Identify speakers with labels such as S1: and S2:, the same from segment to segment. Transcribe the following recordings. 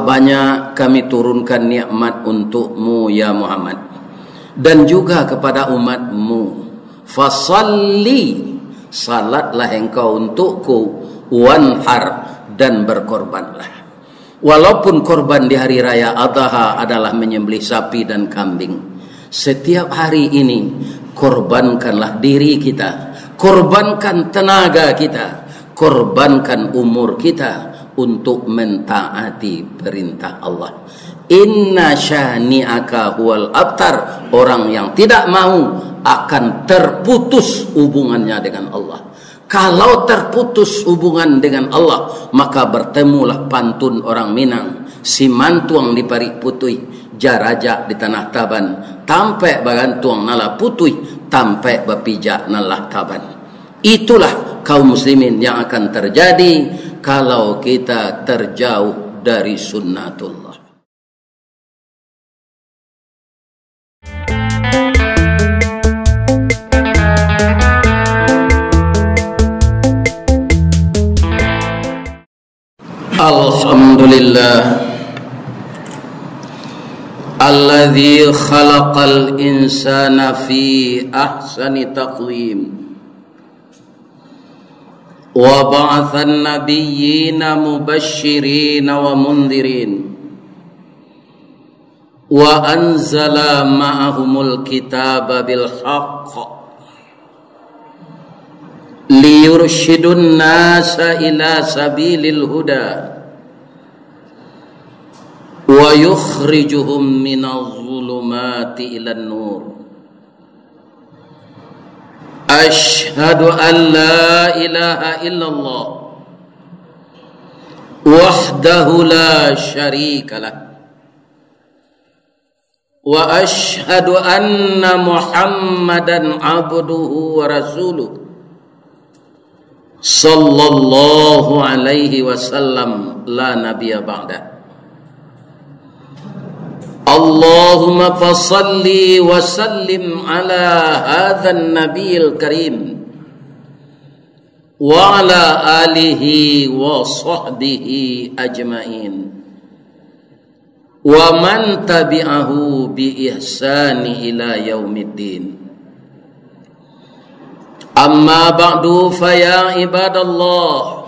S1: Telah banyak kami turunkan nikmat untukmu ya Muhammad, dan juga kepada umatmu. Fasalli, salatlah engkau untukku, wanhar, dan berkorbanlah. Walaupun korban di hari raya Adha adalah menyembelih sapi dan kambing, setiap hari ini korbankanlah diri kita, korbankan tenaga kita, korbankan umur kita untuk mentaati perintah Allah. Inna syani'aka huwal abtar. Orang yang tidak mau akan terputus hubungannya dengan Allah. Kalau terputus hubungan dengan Allah, maka bertemulah pantun orang Minang, si mantuang di parik putui, jarajak di tanah Taban, tampe bagantuang nala putui, tampe bapijak nala Taban. Itulah kaum muslimin yang akan terjadi kalau kita terjauh dari sunnatullah. Alhamdulillah alladzi khalaqal insana fi ahsani taqwim wa ba'athan nabiyyina mubashshirina wa mundhirin wa anzala ma'ahumul kitaba bil haqq liyurshidun nasa ila sabilil huda wa yukhrijuhum minadh dhulumati ilan nur. Ashhadu an la ilaha illallah wahdahu la syarika lah wa ashhadu anna Muhammadan abduhu wa rasuluh sallallahu alaihi wasallam la nabiyya ba'da. Allahumma fasalli wa sallim ala hadzal nabiyil karim wa ala alihi wa sahbihi ajmain wa man tabi'ahu bi ihsani ila yaumiddin. Amma ba'du fa ya ibadallah,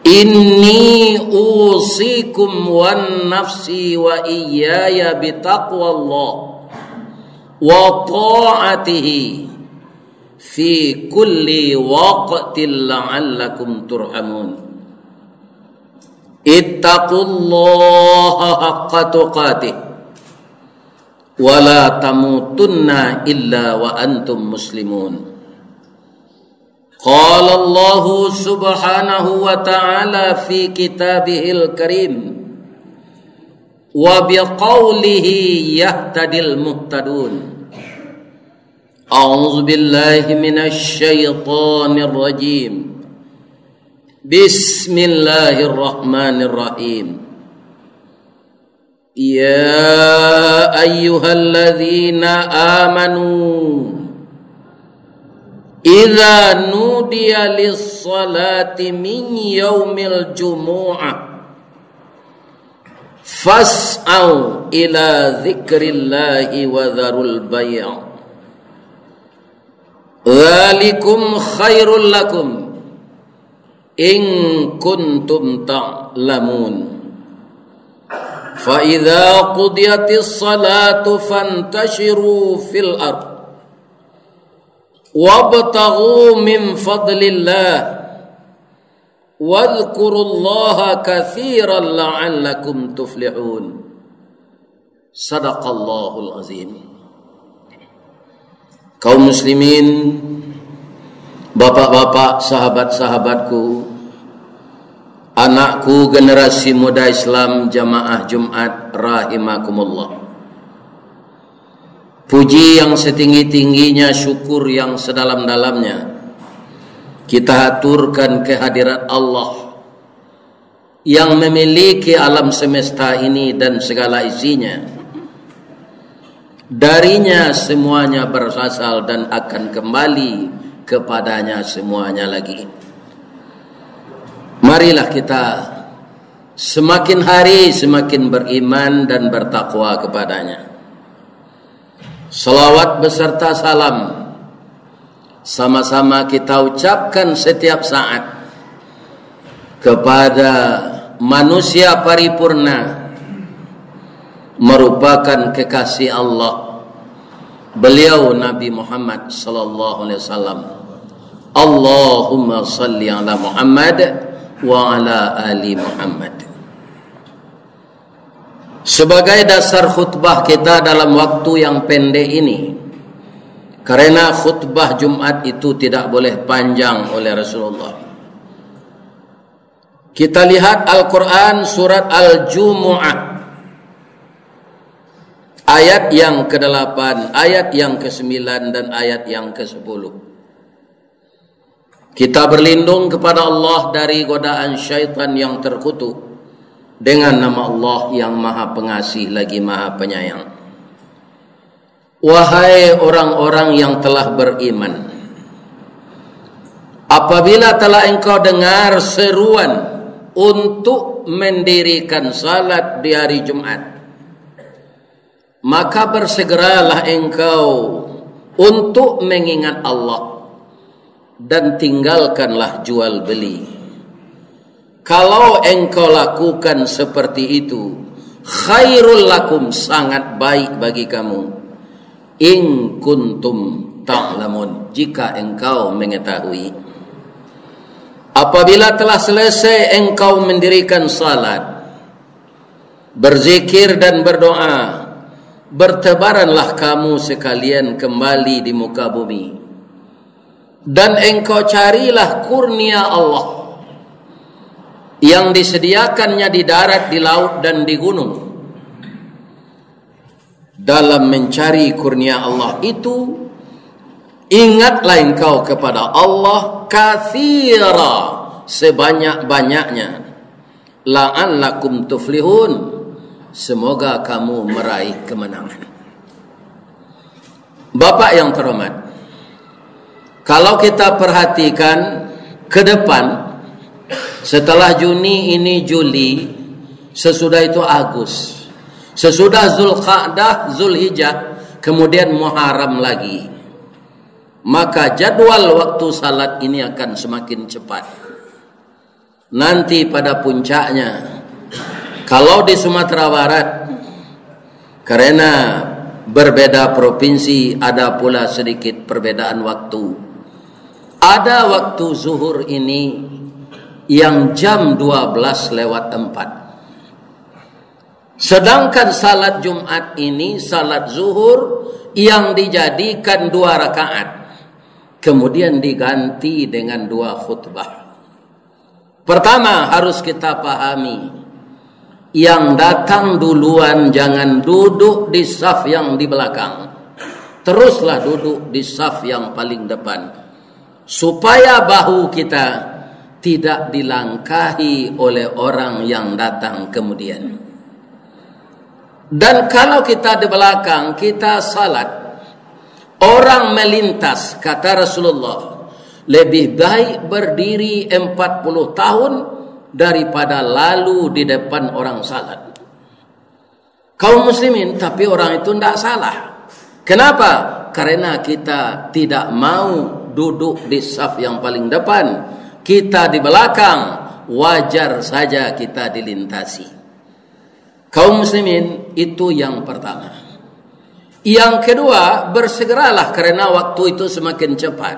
S1: inni usikum wan nafsi wa iyaya bitaqwallah wa ta'atihi fi kulli waqtin la'allakum turhamun. Ittaqullaha haqqa tuqatih wa la tamutunna illa wa antum muslimun. Qala Allah subhanahu wa ta'ala fi kitabihil karim wa biqaulihi yahtadil muhtadun. A'udzu billahi minasy syaithanir rajim. Bismillahirrahmanirrahim. Ya ayyuhalladzina amanu idza nudiya lis-salati min yaumil jumu'ah fas'au ila dzikrillahi wa dzarul bai'. Dzalikum khairul lakum in kuntum ta'lamun. Fa idza qudiyatis salatu fantashiru fil ardh wabtaghu min fadlillah wadhkurullaha katsiran la'allakum tuflihun. Sadaqallahul azim. Kaum muslimin, bapak-bapak, sahabat-sahabatku, anakku generasi muda Islam jamaah Jumat rahimakumullah. Puji yang setinggi-tingginya, syukur yang sedalam-dalamnya kita aturkan kehadirat Allah yang memiliki alam semesta ini dan segala isinya. Darinya semuanya berasal dan akan kembali kepadanya semuanya lagi. Marilah kita semakin hari semakin beriman dan bertakwa kepadanya. Salawat beserta salam sama-sama kita ucapkan setiap saat kepada manusia paripurna, merupakan kekasih Allah, beliau Nabi Muhammad sallallahu alaihi wasallam. Allahumma salli ala Muhammad wa ala ali Muhammad. Sebagai dasar khutbah kita dalam waktu yang pendek ini, karena khutbah Jumat itu tidak boleh panjang oleh Rasulullah, kita lihat Al-Quran surat Al-Jumu'ah ayat yang ke-8, ayat yang ke-9 dan ayat yang ke-10. Kita berlindung kepada Allah dari godaan syaitan yang terkutuk dengan nama Allah yang Maha Pengasih lagi Maha Penyayang. Wahai orang-orang yang telah beriman, apabila telah engkau dengar seruan untuk mendirikan salat di hari Jumat, maka bersegeralah engkau untuk mengingat Allah dan tinggalkanlah jual beli. Kalau engkau lakukan seperti itu, khairul lakum, sangat baik bagi kamu. In kuntum ta'lamun, jika engkau mengetahui. Apabila telah selesai engkau mendirikan salat, berzikir dan berdoa, bertebaranlah kamu sekalian kembali di muka bumi, dan engkau carilah kurnia Allah yang disediakannya di darat, di laut dan di gunung. Dalam mencari kurnia Allah itu, ingatlah engkau kepada Allah katsira, sebanyak-banyaknya, la'allakum tuflihun, semoga kamu meraih kemenangan. Bapak yang terhormat, kalau kita perhatikan ke depan, setelah Juni ini Juli, sesudah itu Agustus, sesudah Zulqa'dah, Zulhijjah, kemudian Muharram lagi, maka jadwal waktu salat ini akan semakin cepat. Nanti pada puncaknya, kalau di Sumatera Barat, karena berbeda provinsi, ada pula sedikit perbedaan waktu. Ada waktu zuhur ini yang jam 12:04. Sedangkan salat Jumat ini, salat zuhur yang dijadikan 2 rakaat, kemudian diganti dengan 2 khutbah. Pertama harus kita pahami, yang datang duluan jangan duduk di saf yang di belakang, teruslah duduk di saf yang paling depan, supaya bahu kita tidak dilangkahi oleh orang yang datang kemudian. Dan kalau kita di belakang, kita salat, orang melintas, kata Rasulullah, lebih baik berdiri 40 tahun daripada lalu di depan orang salat. Kaum muslimin, tapi orang itu tidak salah. Kenapa? Karena kita tidak mau duduk di saf yang paling depan, kita di belakang, wajar saja kita dilintasi. Kaum muslimin, itu yang pertama. Yang kedua, bersegeralah karena waktu itu semakin cepat.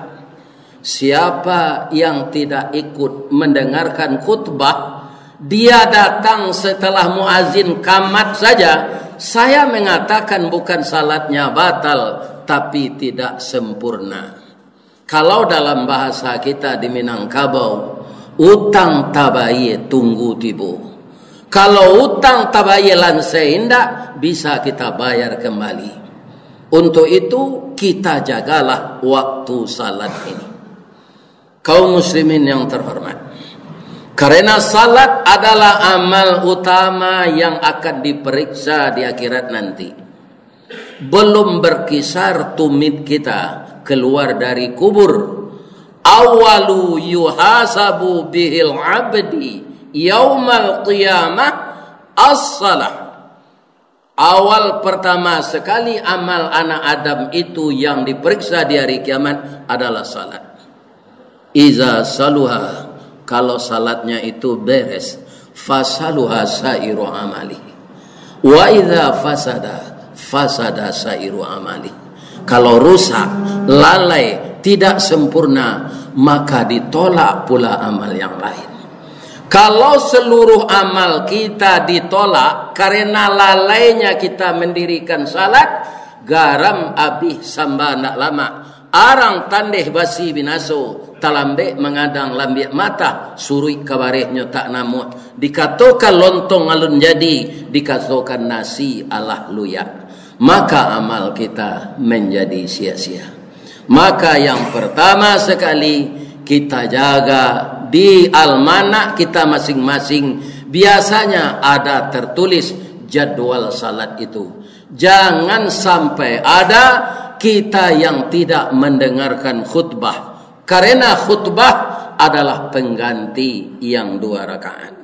S1: Siapa yang tidak ikut mendengarkan khutbah, dia datang setelah muazin qamat saja, saya mengatakan bukan salatnya batal, tapi tidak sempurna. Kalau dalam bahasa kita di Minangkabau, utang tabaye tunggu tibu. Kalau utang tabaye lansai indah, bisa kita bayar kembali. Untuk itu kita jagalah waktu salat ini. Kaum muslimin yang terhormat, karena salat adalah amal utama yang akan diperiksa di akhirat nanti. Belum berkisar tumit kita keluar dari kubur. Awalu yuhasabu bihil abdi yaumal qiyamah as-salah. Awal pertama sekali amal anak Adam itu yang diperiksa di hari kiamat adalah salat. Iza saluha, kalau salatnya itu beres, fasaluha sairu amali. Wa iza fasada sairu amali. Kalau rusak, lalai, tidak sempurna, maka ditolak pula amal yang lain. Kalau seluruh amal kita ditolak karena lalainya kita mendirikan salat, garam abih samba nak lama, arang tandeh basi binaso, talambe mengadang lambiak mata, surui kabarehnya tak namu, dikatakan lontong alun jadi, dikatakan nasi alah luyak, maka amal kita menjadi sia-sia. Maka yang pertama sekali kita jaga di almanak kita masing-masing, biasanya ada tertulis jadwal salat itu. Jangan sampai ada kita yang tidak mendengarkan khutbah, karena khutbah adalah pengganti yang 2 rakaat.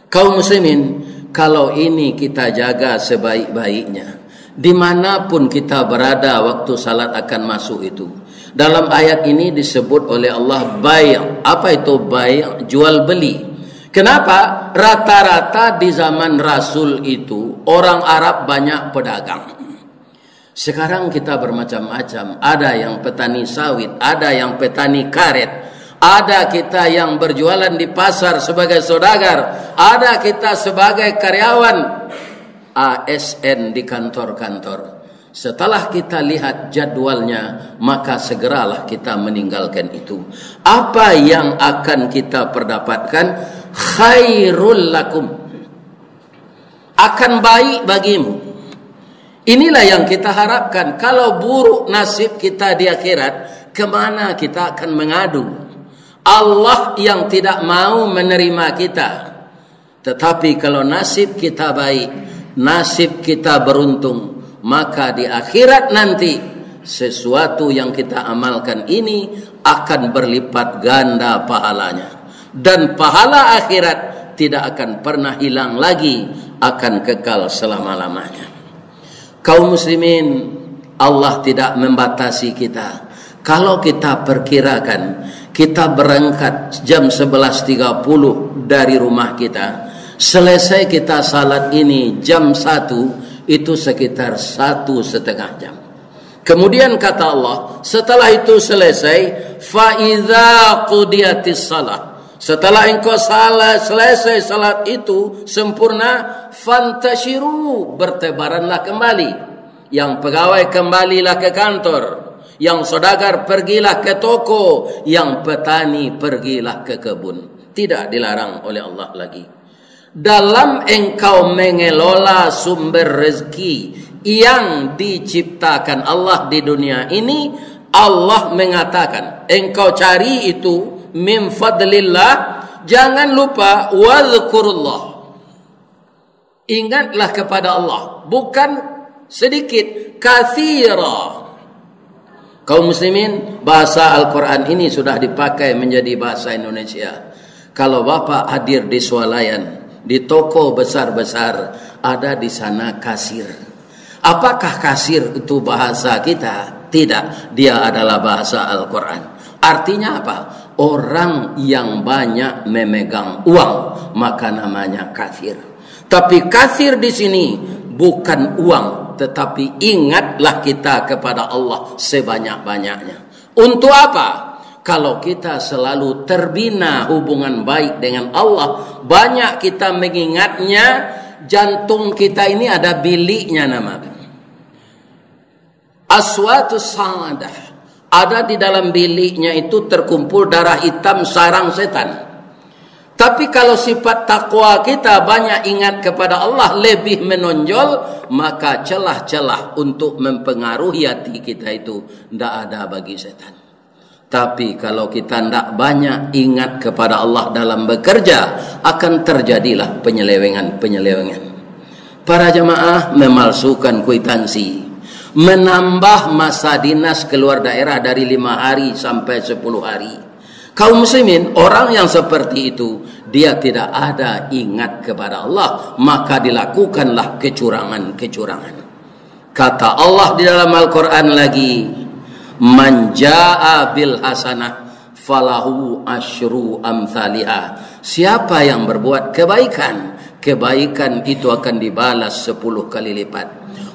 S1: Kaum muslimin, kalau ini kita jaga sebaik-baiknya, dimanapun kita berada waktu salat akan masuk itu. Dalam ayat ini disebut oleh Allah bai'. Apa itu bai'? Jual beli. Kenapa? Rata-rata di zaman Rasul itu orang Arab banyak pedagang. Sekarang kita bermacam-macam. Ada yang petani sawit, ada yang petani karet, ada kita yang berjualan di pasar sebagai saudagar, ada kita sebagai karyawan ASN di kantor-kantor. Setelah kita lihat jadwalnya, maka segeralah kita meninggalkan itu. Apa yang akan kita perdapatkan? Khairul lakum, akan baik bagimu. Inilah yang kita harapkan. Kalau buruk nasib kita di akhirat, kemana kita akan mengadu? Allah yang tidak mau menerima kita. Tetapi kalau nasib kita baik, nasib kita beruntung, maka di akhirat nanti sesuatu yang kita amalkan ini akan berlipat ganda pahalanya, dan pahala akhirat tidak akan pernah hilang lagi, akan kekal selama-lamanya. Kaum muslimin, Allah tidak membatasi kita. Kalau kita perkirakan kita berangkat jam 11.30 dari rumah kita, selesai kita salat ini jam 1, itu sekitar 1,5 jam. Kemudian kata Allah, setelah itu selesai, fa idza qudiyatis salah, setelah engkau selesai salat itu sempurna, fantashiru, bertebaranlah kembali. Yang pegawai kembalilah ke kantor, yang saudagar pergilah ke toko, yang petani pergilah ke kebun. Tidak dilarang oleh Allah lagi. Dalam engkau mengelola sumber rezeki yang diciptakan Allah di dunia ini, Allah mengatakan engkau cari itu min fadlillah, jangan lupa wadhkurullah, ingatlah kepada Allah, bukan sedikit, katsira. Kaum muslimin, bahasa Al-Quran ini sudah dipakai menjadi bahasa Indonesia. Kalau Bapak hadir di swalayan, di toko besar-besar, ada di sana kasir. Apakah kasir itu bahasa kita? Tidak, dia adalah bahasa Al-Quran. Artinya apa? Orang yang banyak memegang uang, maka namanya kasir. Tapi kasir di sini bukan uang, tetapi ingatlah kita kepada Allah sebanyak-banyaknya. Untuk apa? Kalau kita selalu terbina hubungan baik dengan Allah, banyak kita mengingatnya, jantung kita ini ada biliknya namanya aswatus sa'adah. Ada di dalam biliknya itu terkumpul darah hitam sarang setan. Tapi kalau sifat takwa kita banyak ingat kepada Allah lebih menonjol, maka celah-celah untuk mempengaruhi hati kita itu tidak ada bagi setan. Tapi kalau kita tidak banyak ingat kepada Allah dalam bekerja, akan terjadilah penyelewengan-penyelewengan. Para jamaah memalsukan kwitansi, menambah masa dinas keluar daerah dari 5 hari sampai 10 hari. Kaum muslimin, orang yang seperti itu dia tidak ada ingat kepada Allah, maka dilakukanlah kecurangan-kecurangan. Kata Allah di dalam Al-Quran lagi, man jaa bil hasanah falahu asyru amthaliha. Siapa yang berbuat kebaikan, kebaikan itu akan dibalas 10 kali lipat.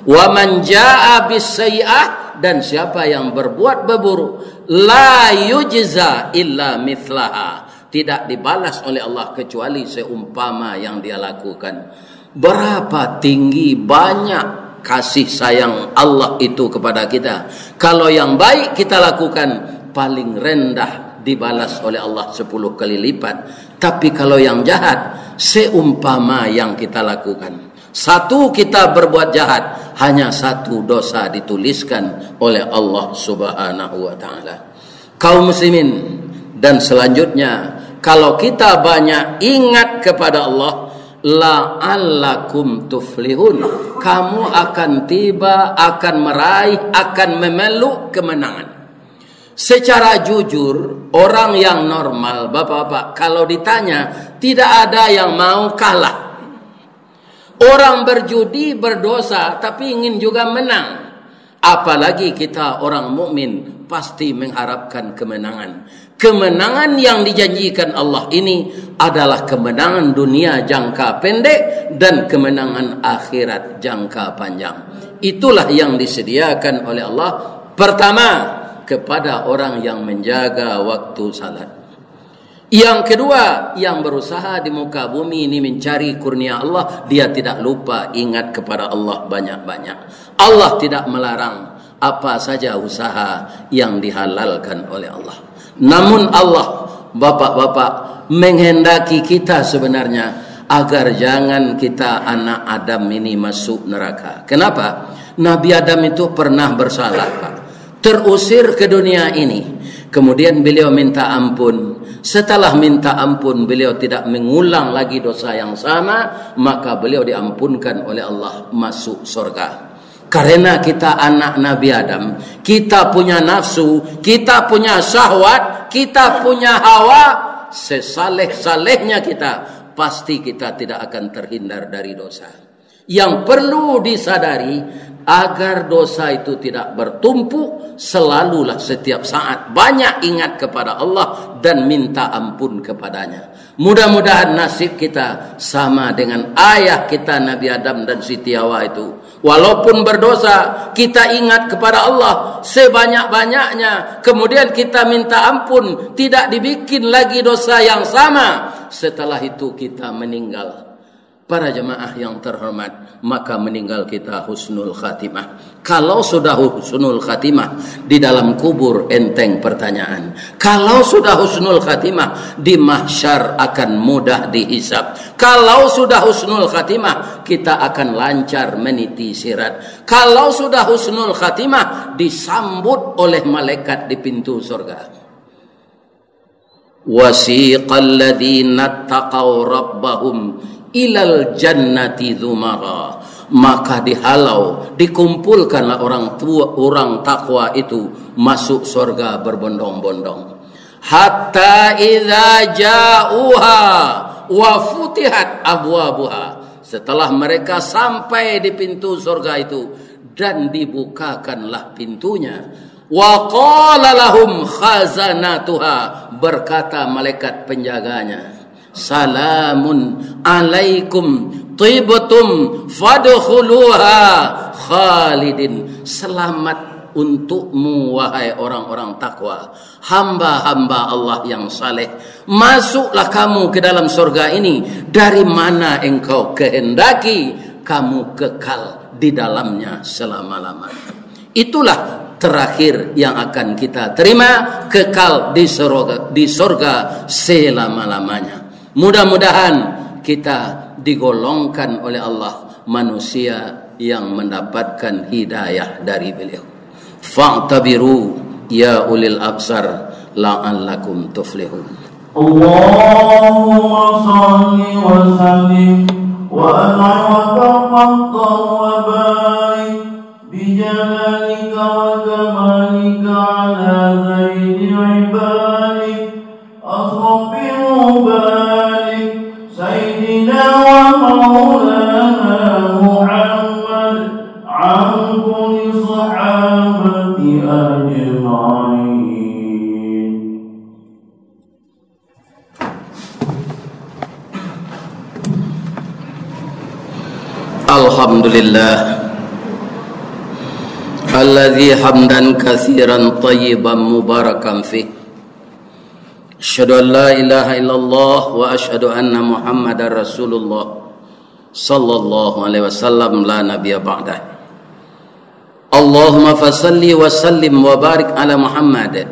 S1: Wa man jaa bis sayyi'ah, dan siapa yang berbuat berburuk, la yujza illa mithlaha, tidak dibalas oleh Allah kecuali seumpama yang dia lakukan. Berapa tinggi banyak kasih sayang Allah itu kepada kita. Kalau yang baik kita lakukan, paling rendah dibalas oleh Allah 10 kali lipat. Tapi kalau yang jahat, seumpama yang kita lakukan. Satu kita berbuat jahat, hanya 1 dosa dituliskan oleh Allah Subhanahu wa ta'ala. Kaum muslimin, dan selanjutnya, kalau kita banyak ingat kepada Allah, la'allakum tuflihun, kamu akan tiba, akan meraih, akan memeluk kemenangan. Secara jujur, orang yang normal, bapak-bapak, kalau ditanya, tidak ada yang mau kalah. Orang berjudi, berdosa, tapi ingin juga menang. Apalagi kita orang mukmin pasti mengharapkan kemenangan. Kemenangan yang dijanjikan Allah ini adalah kemenangan dunia jangka pendek dan kemenangan akhirat jangka panjang. Itulah yang disediakan oleh Allah. Pertama, kepada orang yang menjaga waktu salat. Yang kedua, yang berusaha di muka bumi ini mencari kurnia Allah, dia tidak lupa ingat kepada Allah banyak-banyak. Allah tidak melarang apa saja usaha yang dihalalkan oleh Allah. Namun Allah, bapak-bapak, menghendaki kita sebenarnya agar jangan kita anak Adam ini masuk neraka. Kenapa? Nabi Adam itu pernah bersalah, Pak. Terusir ke dunia ini. Kemudian beliau minta ampun. Setelah minta ampun, beliau tidak mengulang lagi dosa yang sama, maka beliau diampunkan oleh Allah masuk surga. Karena kita anak Nabi Adam, kita punya nafsu, kita punya syahwat, kita punya hawa. Sesaleh-salehnya kita, pasti kita tidak akan terhindar dari dosa. Yang perlu disadari, agar dosa itu tidak bertumpuk, selalulah setiap saat banyak ingat kepada Allah dan minta ampun kepadanya. Mudah-mudahan nasib kita sama dengan ayah kita Nabi Adam dan Siti Hawa itu. Walaupun berdosa, kita ingat kepada Allah sebanyak-banyaknya. Kemudian kita minta ampun, tidak dibikin lagi dosa yang sama. Setelah itu kita meninggal. Para jemaah yang terhormat, maka meninggal kita husnul khatimah. Kalau sudah husnul khatimah, di dalam kubur enteng pertanyaan. Kalau sudah husnul khatimah, di mahsyar akan mudah dihisab. Kalau sudah husnul khatimah, kita akan lancar meniti sirat. Kalau sudah husnul khatimah, disambut oleh malaikat di pintu surga. Wasiqal ladzina taqaw rabbahum ilal jannati dzumara, maka dihalau, dikumpulkanlah orang takwa itu masuk surga berbondong-bondong. Hatta idza ja'uha wa futihat abwabuha, setelah mereka sampai di pintu surga itu dan dibukakanlah pintunya. Wa qala lahum khazanatuha, berkata malaikat penjaganya, salamun alaikum tibtum fadkhuluha khalidin, selamat untukmu wahai orang-orang takwa, hamba-hamba Allah yang saleh, masuklah kamu ke dalam surga ini, dari mana engkau kehendaki, kamu kekal di dalamnya selama-lamanya. Itulah terakhir yang akan kita terima, kekal di surga selama-lamanya. Mudah-mudahan kita digolongkan oleh Allah manusia yang mendapatkan hidayah dari beliau. Fa'tabiru ya ulil absar la'allakum tuflihun.
S2: Allahumma salli wa sallim wa an'im wa taqatta wa barik bijalalika wa kamalika ala zaini ibadik asrafi mubarak
S1: Alhamdulillah alladzi hamdan katsiran thayyiban mubarakan fih. Asyhadu an la ilaha illallah wa asyhadu anna Muhammadar Rasulullah sallallahu alaihi wasallam la nabiyya ba'dah. Allahumma fasalli wa sallim wa barik ala Muhammad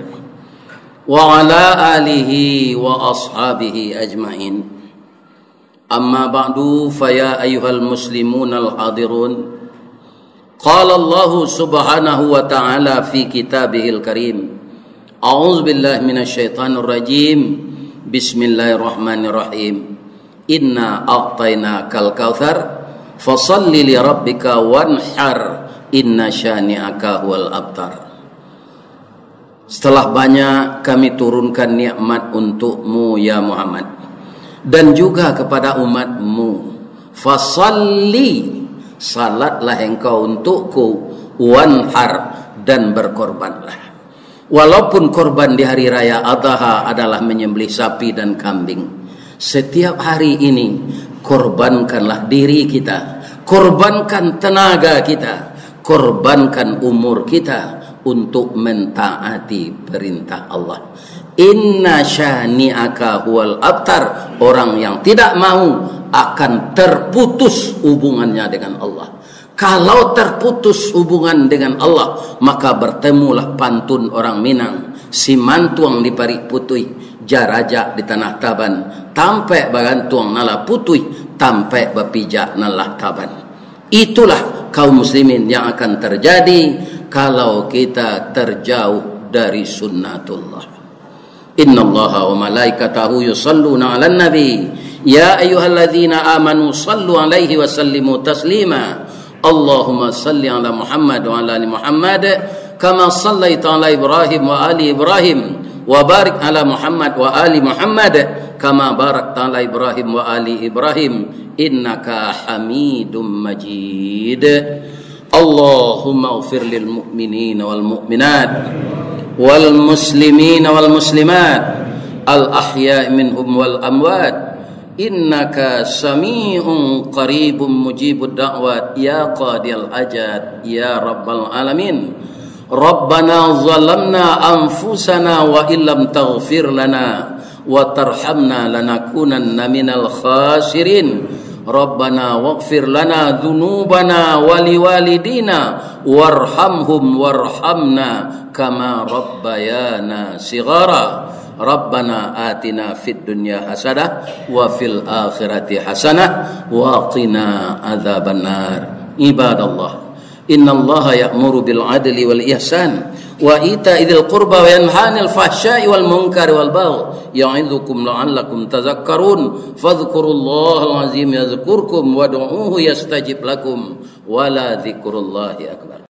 S1: wa ala alihi wa ashabihi ajma'in. Amma ba'du, faya ayyuhal muslimun al-hadirun. Qala Allah subhanahu wa ta'ala fi kitabihil karim. A'udzu billahi minasyaitonir rajim. Bismillahirrahmanirrahim. Inna a'tainakal kautsar fasalli li rabbika wanhar inna syani'aka huwal abtar. Setelah banyak kami turunkan nikmat untukmu ya Muhammad dan juga kepada umatmu, fasalli, salatlah engkau untukku, wanhar, dan berkorbanlah. Walaupun korban di hari raya Adha adalah menyembelih sapi dan kambing, setiap hari ini korbankanlah diri kita, korbankan tenaga kita, korbankan umur kita untuk mentaati perintah Allah. Inna syani'aka huwal abtar. Orang yang tidak mau akan terputus hubungannya dengan Allah. Kalau terputus hubungan dengan Allah, maka bertemulah pantun orang Minang, si mantuang di parik putui, jarajak di tanah taban, tampe bagantuang nala putui, tampe bapijak nala taban. Itulah kaum muslimin yang akan terjadi kalau kita terjauh dari sunnatullah. Innallaha wa malaikatahu yusalluna 'alan nabi ya ayyuhalladzina amanu sallu 'alaihi wa sallimu taslima. Allahumma salli 'ala Muhammad wa 'ala ali Muhammad kama sallaita 'ala Ibrahim wa ali Ibrahim wa barik 'ala Muhammad wa ali Muhammad kama barakta 'ala Ibrahim wa ali Ibrahim innaka Hamidum Majid. Allahumma ighfir lil mu'minina wal mu'minat wal muslimina wal muslimat al ahya'i minhum wal amwat innaka sami'un qaribun mujibud da'wat ya qadiyal hajat ya rabbal alamin. Rabbana zalamna anfusana wa illam taghfir lana wa tarhamna lanakunanna minal khasirin. Rabbana waghfir lana dzunubana wa liwalidina warhamhum warhamna kama rabbayana shighara. Rabbana atina fid dunya hasanah wa fil akhirati hasanah wa qina adzabannar. Ibadallah, innallaha ya'muru bil adli wal ihsan wa ita'idzil qurba wa yanha 'anil fahsya'i wal munkari wal baghi ya'idzukum la'allakum tadhakkarun. Fadhkurullahal azim yadhkurkum wad'uuhu yastajib lakum wa la dzikrullahi akbar.